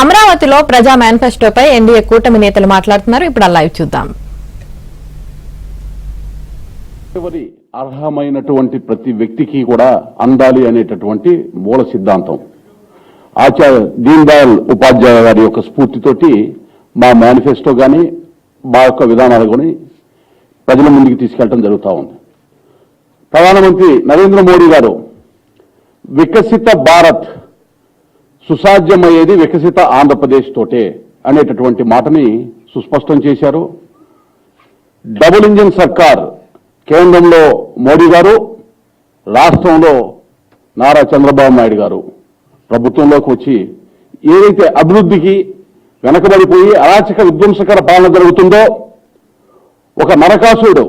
అమరావతిలో ప్రజా మేనిఫెస్టోపై ఎన్డీఏ కూటమి నేతలు మాట్లాడుతున్నారు. ఇప్పుడు ఆ లైవ్ చూద్దాం. అర్హమైనటువంటి ప్రతి వ్యక్తికి కూడా అందాలి అనేటటువంటి మూల సిద్ధాంతం ఆచార్య దీన్ దయాళ్ ఉపాధ్యాయ గారి యొక్క స్ఫూర్తితోటి మా మేనిఫెస్టో కానీ మా యొక్క విధానాలు కానీ ప్రజల ముందుకు తీసుకెళ్లడం జరుగుతూ ఉంది. ప్రధానమంత్రి నరేంద్ర మోడీ గారు వికసిత భారత్ సుసాధ్యమయ్యేది వికసిత ఆంధ్రప్రదేశ్ తోటే అనేటటువంటి మాటని సుస్పష్టం చేశారు. డబుల్ ఇంజిన్ సర్కార్ కేంద్రంలో మోడీ గారు, రాష్ట్రంలో నారా చంద్రబాబు నాయుడు గారు ప్రభుత్వంలోకి వచ్చి ఏదైతే అభివృద్ధికి వెనకబడిపోయి అరాచక విధ్వంసకర పాలన జరుగుతుందో, ఒక నరకాసురుడు,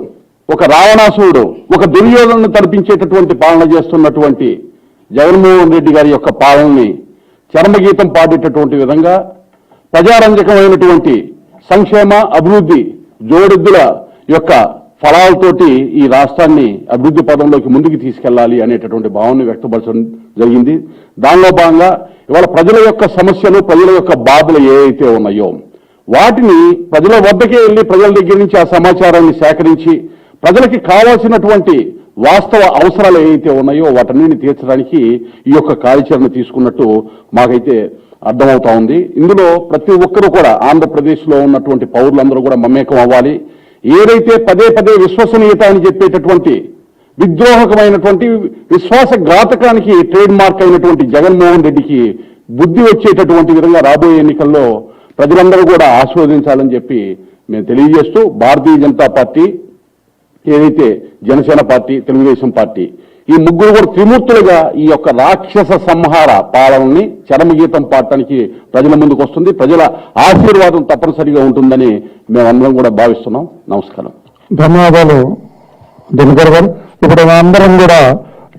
ఒక రావణాసురుడు, ఒక దుర్యోధనను తలపించేటటువంటి పాలన చేస్తున్నటువంటి జగన్మోహన్ రెడ్డి గారి యొక్క పాలనని చర్మగీతం పాడేటటువంటి విధంగా ప్రజారంజకమైనటువంటి సంక్షేమ అభివృద్ధి జోడెద్దుల యొక్క ఫలాలతోటి ఈ రాష్ట్రాన్ని అభివృద్ధి పదంలోకి ముందుకు తీసుకెళ్లాలి అనేటటువంటి భావనని వ్యక్తపరచడం జరిగింది. దానిలో భాగంగా ఇవాళ ప్రజల యొక్క సమస్యలు, ప్రజల యొక్క బాధలు ఏవైతే ఉన్నాయో వాటిని ప్రజల వద్దకే వెళ్ళి ప్రజల దగ్గర నుంచి ఆ సమాచారాన్ని సేకరించి ప్రజలకి కావాల్సినటువంటి వాస్తవ అవసరాలు ఏవైతే ఉన్నాయో వాటన్నిటిని తీర్చడానికి ఈ యొక్క కార్యాచరణ తీసుకున్నట్టు మాకైతే అర్థమవుతా ఉంది. ఇందులో ప్రతి ఒక్కరూ కూడా ఆంధ్రప్రదేశ్లో ఉన్నటువంటి పౌరులందరూ కూడా మమేకం అవ్వాలి. ఏదైతే పదే పదే విశ్వసనీయత అని చెప్పేటటువంటి విద్రోహకమైనటువంటి విశ్వాసఘాతకానికి ట్రేడ్ మార్క్ అయినటువంటి జగన్మోహన్ రెడ్డికి బుద్ధి వచ్చేటటువంటి విధంగా రాబోయే ఎన్నికల్లో ప్రజలందరూ కూడా ఆస్వాదించాలని చెప్పి మేము తెలియజేస్తూ, భారతీయ జనతా పార్టీ ఏదైతే జనసేన పార్టీ, తెలుగుదేశం పార్టీ ఈ ముగ్గురు కూడా త్రిమూర్తులుగా ఈ యొక్క రాక్షస సంహార పాలనని చరమగీతం పాడటానికి ప్రజల ముందుకు వస్తుంది. ప్రజల ఆశీర్వాదం తప్పనిసరిగా ఉంటుందని మేమందరం కూడా భావిస్తున్నాం. నమస్కారం. ధన్యవాదాలు దినకర్ గారు. ఇప్పుడు అందరం కూడా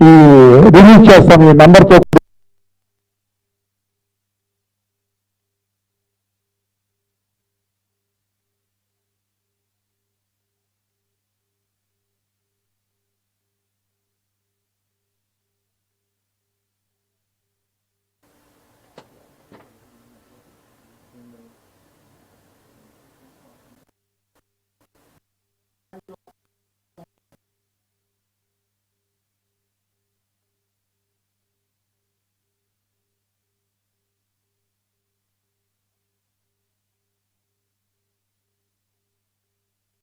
ఈ రిలీజ్ చేస్తాం ఈ నంబర్తో.